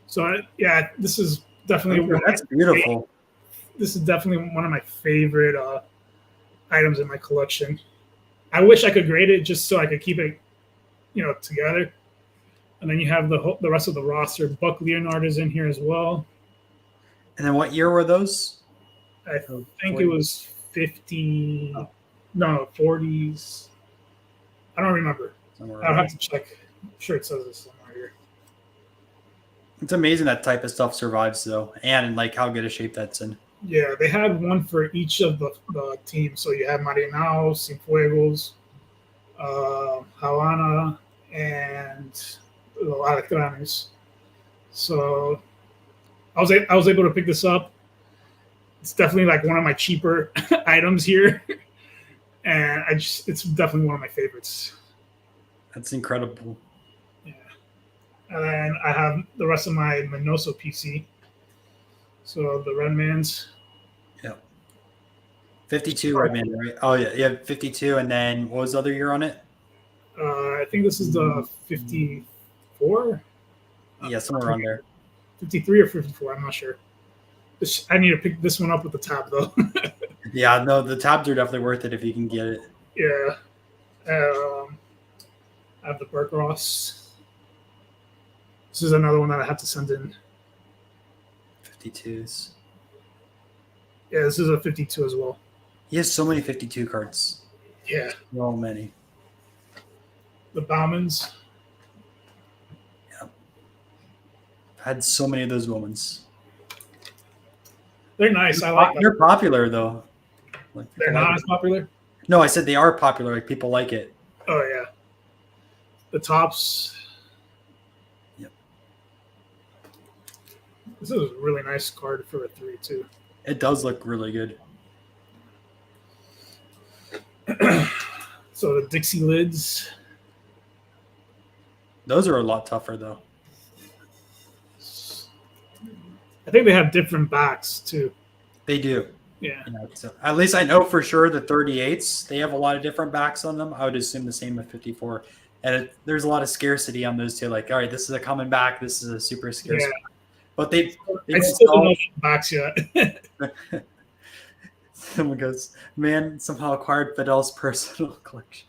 So yeah, this is definitely that's beautiful. This is definitely one of my favorite items in my collection. I wish I could grade it just so I could keep it, together. And then you have the rest of the roster. Buck Leonard is in here as well. And then what year were those? I think it was 50. Oh. No, 40s. I don't remember. I'll have to check. I'm sure it says this somewhere here. It's amazing that type of stuff survives, though, and like how good a shape that's in. Yeah, they had one for each of the teams. So you have Marianao, Cienfuegos, Havana, and Alacranes. So I was able to pick this up. It's definitely like one of my cheaper items here, and it's definitely one of my favorites. That's incredible. Yeah, and then I have the rest of my Minoso PC. So the Redmans. Yeah. 52 Redman, right? Oh yeah, 52, and then what was the other year on it? I think this is the 54. Yeah, somewhere around there. 53 or 54, I'm not sure. I need to pick this one up with the tab though. Yeah, no, the tabs are definitely worth it if you can get it. Yeah. I have the Burke Ross. This is another one that I have to send in. 52s. Yeah, this is a 52 as well. He has so many 52 cards. Yeah. So many. The Baumans. Yeah. I've had so many of those moments. They're nice. I like them. They're popular, though. Like, they're not as popular? No, I said they are popular. Like, people like it. Oh, yeah. The Tops. Yep. This is a really nice card for a 3, too. It does look really good. So the Dixie lids. Those are a lot tougher, though. I think they have different backs, too. They do. Yeah. You know, so at least I know for sure the 38s, they have a lot of different backs on them. I would assume the same with 54. And there's a lot of scarcity on those too. Like, all right, this is a coming back. This is a super scarce. Yeah. But they I don't still don't know sell. the backs yet. Someone goes, man, somehow acquired Fidel's personal collection.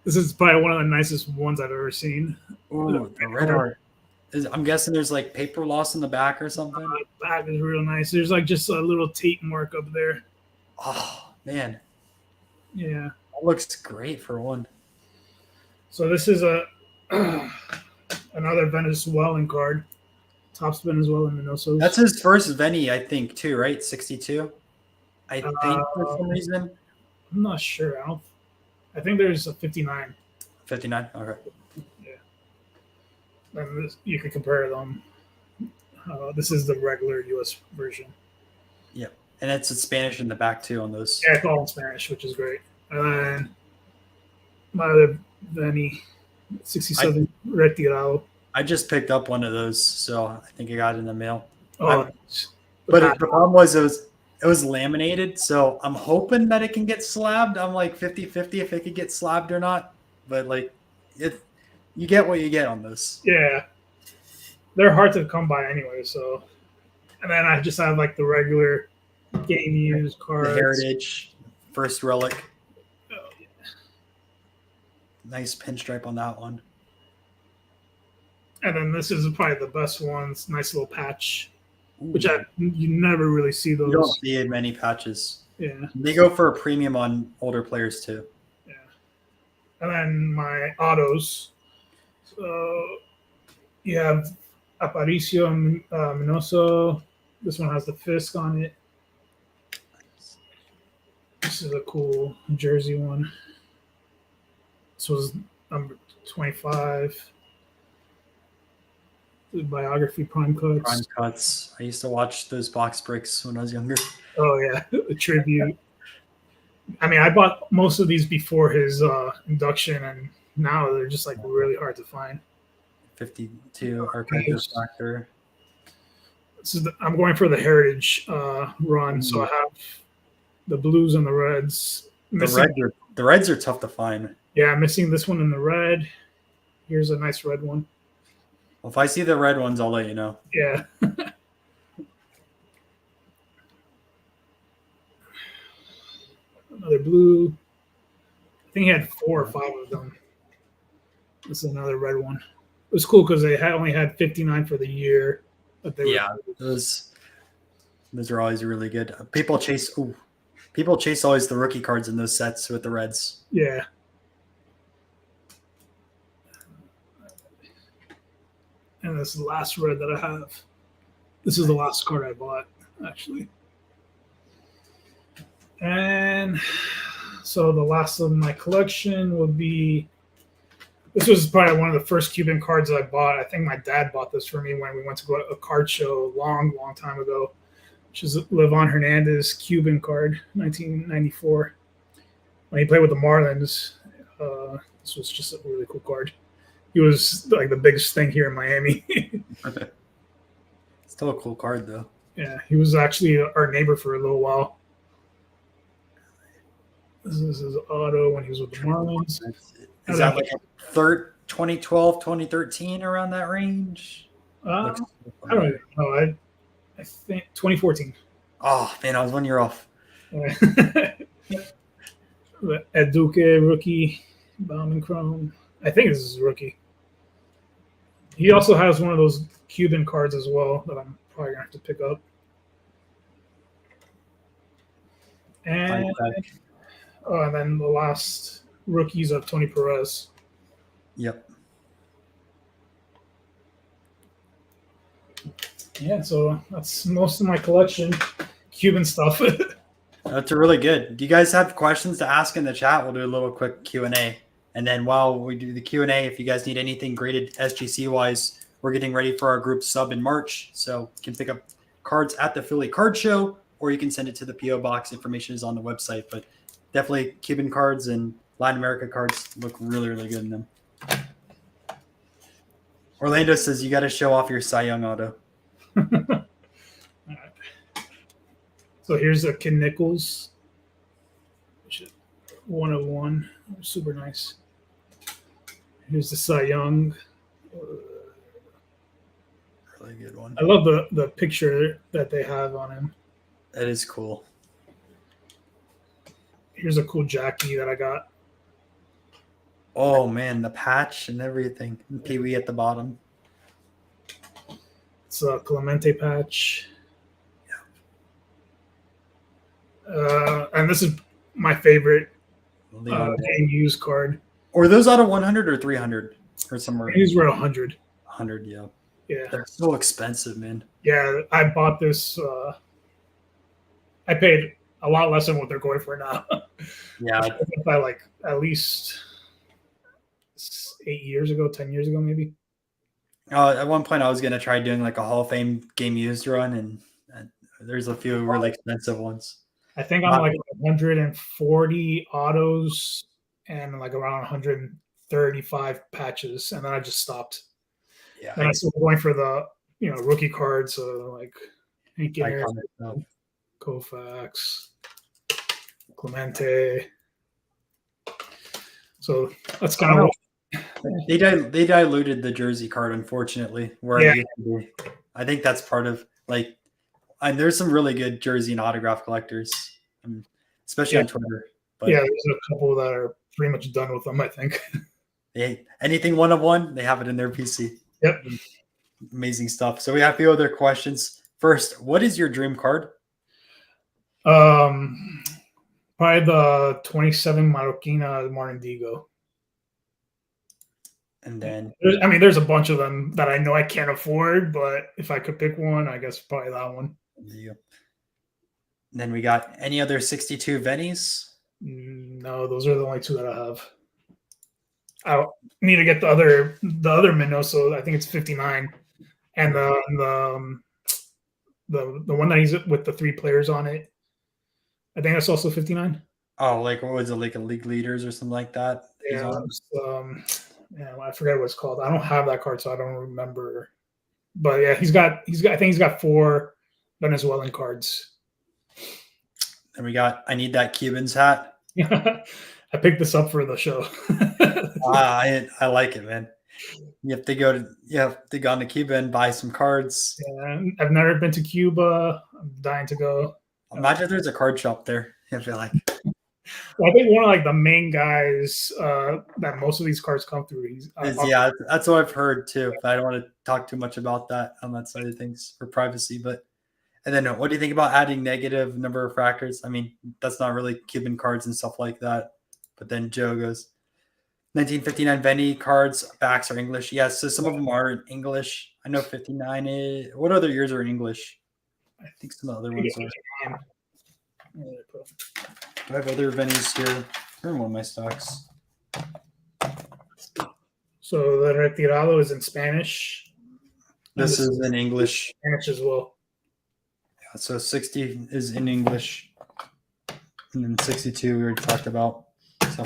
This is probably one of the nicest ones I've ever seen. Ooh, the red art. I'm guessing there's like paper loss in the back or something. The back is real nice. There's like just a little tape mark up there. Oh, man. Yeah. That looks great for one. So this is a another Venezuelan card. Topps Venezuelan Minoso. That's his first Veni, I think, too, right? 62. I think for some reason. I'm not sure. I think there's a 59. 59. Okay. Yeah. And you can compare them. This is the regular U.S. version. Yep. And it's in Spanish in the back too on those. Yeah, it's all in Spanish, which is great. And then my other Veni 67 Retirado. I just picked up one of those, so I think I got it in the mail. Oh, but the problem was it was laminated, so I'm hoping that it can get slabbed. I'm like 50-50 if it could get slabbed or not. But like you get what you get on this. Yeah. They're hard to come by anyway, so and then I just have like the regular game used cards. The Heritage, first relic. Oh, yeah. Nice pinstripe on that one. And then this is probably the best ones. Nice little patch, Ooh. which you never really see those. You don't see many patches. Yeah. They go for a premium on older players too. Yeah. And then my autos. So you have Aparicio Minoso. This one has the Fisk on it. This is a cool jersey one. This was number 25. The biography prime cuts. Prime cuts. I used to watch those box breaks when I was younger. Oh yeah, the tribute. I mean, I bought most of these before his induction, and now they're just like really hard to find. 52 archive factor. I'm going for the Heritage run, so I have the blues and the reds. The reds are tough to find. Yeah, I'm missing this one in the red. Here's a nice red one. Well, if I see the red ones, I'll let you know. Yeah. Another blue. I think he had 4 or 5 of them. This is another red one. It was cool because they only had 59 for the year. But they those are always really good. People chase always the rookie cards in those sets with the reds. Yeah. And this is the last red that I have. This is the last card I bought, actually. And so the last of my collection would be, this was probably one of the first Cuban cards I bought. I think my dad bought this for me when we went to a card show a long, long time ago, which is Levon Hernandez Cuban card, 1994. When he played with the Marlins, this was just a really cool card. He was like the biggest thing here in Miami. Still a cool card, though. Yeah, he was actually our neighbor for a little while. This is his auto when he was with the Marlins. Is that like 2012, 2013, around that range? I don't even know. I think 2014. Oh, man, I was 1 year off. Ed Duque, rookie. Bauman Chrome. I think this is a rookie. He also has one of those Cuban cards as well that I'm probably going to have to pick up. And then the last rookies of Tony Perez. Yep. Yeah, so that's most of my collection. Cuban stuff. That's really good. Do you guys have questions to ask in the chat? We'll do a little quick Q&A. And then while we do the Q&A, if you guys need anything graded SGC-wise, we're getting ready for our group sub in March. So you can pick up cards at the Philly Card Show, or you can send it to the P.O. Box. Information is on the website. But definitely Cuban cards and Latin America cards look really, really good in them. Orlando says you got to show off your Cy Young auto. All right. So here's a Kid Nichols, which is 101, super nice. Here's the Cy Young. Really good one. I love the picture that they have on him. That is cool. Here's a cool Jackie that I got. Oh man, the patch and everything. And Pee Wee at the bottom. It's a Clemente patch. And this is my favorite game used card. Or those out of 100 or 300 or somewhere. These were 100. 100, yeah. Yeah. They're so expensive, man. Yeah, I bought this. I paid a lot less than what they're going for now. Yeah. By like at least 8 years ago, 10 years ago, maybe. At one point, I was going to try doing like a Hall of Fame game used run, and there's a few really expensive ones. I think I'm like 140 autos and like around 135 patches, and then I just stopped. Yeah. And I started going for the rookie cards, so like Hank Koufax, Clemente. So that's kind of they diluted the jersey card, unfortunately. Where it used to be. I think that's part of like. And there's some really good jersey and autograph collectors, especially on Twitter. But yeah, there's a couple that are pretty much done with them, I think. Anything one of one, they have it in their PC. Yep. Amazing stuff. So we have a few other questions. First, what is your dream card? Probably the 27 Marroquina Martin Digo. And then there's a bunch of them that I know I can't afford, but if I could pick one, I guess probably that one. Then we got any other 62 Vennies? No, those are the only two that I have. I need to get the other Minoso. I think it's 59, and the one that he's with the 3 players on it. I think that's also 59. Oh, like what was it, like a league leaders or something like that? Yeah, I forget what it's called. I don't have that card, so I don't remember. But yeah, he's got. I think he's got 4 Venezuelan cards. And we got. I need that Cubans hat. I picked this up for the show. I like it, man. You have to go on to Cuba and buy some cards. Yeah, I've never been to Cuba. I'm dying to go. Imagine if there's a card shop there. I feel like. Well, I think one of like the main guys that most of these cards come through. Yeah, that's what I've heard too. But I don't want to talk too much about that on that side of things for privacy. And then what do you think about adding negative number of refractors? I mean, that's not really Cuban cards and stuff like that. But then Joe goes, 1959 Venny cards, backs are English. Yes, so some of them are in English. I know 59 is. What other years are in English? I think some other ones are. I have other Vennies here. They're in one of my stocks. So the Retirado is in Spanish. This is in English. Spanish as well. Yeah, so 60 is in English. And then 62 we already talked about. So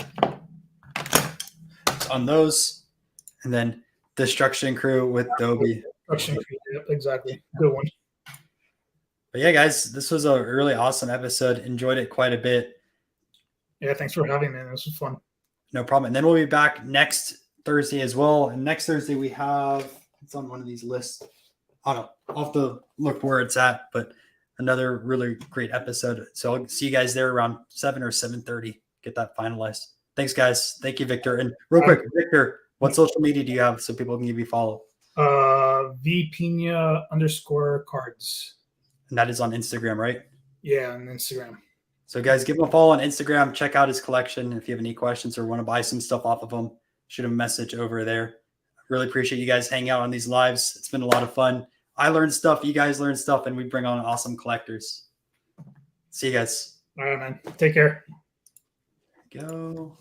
it's on those. And then Destruction Crew with Dobie. Destruction Crew, yep, exactly. Good one. But yeah, guys, this was a really awesome episode. Enjoyed it quite a bit. Yeah, thanks for having me. This was fun. No problem. And then we'll be back next Thursday as well. And next Thursday we have, it's on one of these lists. I don't know. I'll have to look where it's at, but another really great episode. So I'll see you guys there around 7 or 7:30. Get that finalized. Thanks, guys. Thank you, Victor. And real quick, Victor, what social media do you have so people can give you a follow? VPina_cards. And that is on Instagram, right? Yeah, on Instagram. So, guys, give him a follow on Instagram. Check out his collection. If you have any questions or want to buy some stuff off of him, shoot him a message over there. Really appreciate you guys hanging out on these lives. It's been a lot of fun. I learned stuff. You guys learn stuff, and we bring on awesome collectors. See you guys. All right, man. Take care. Go.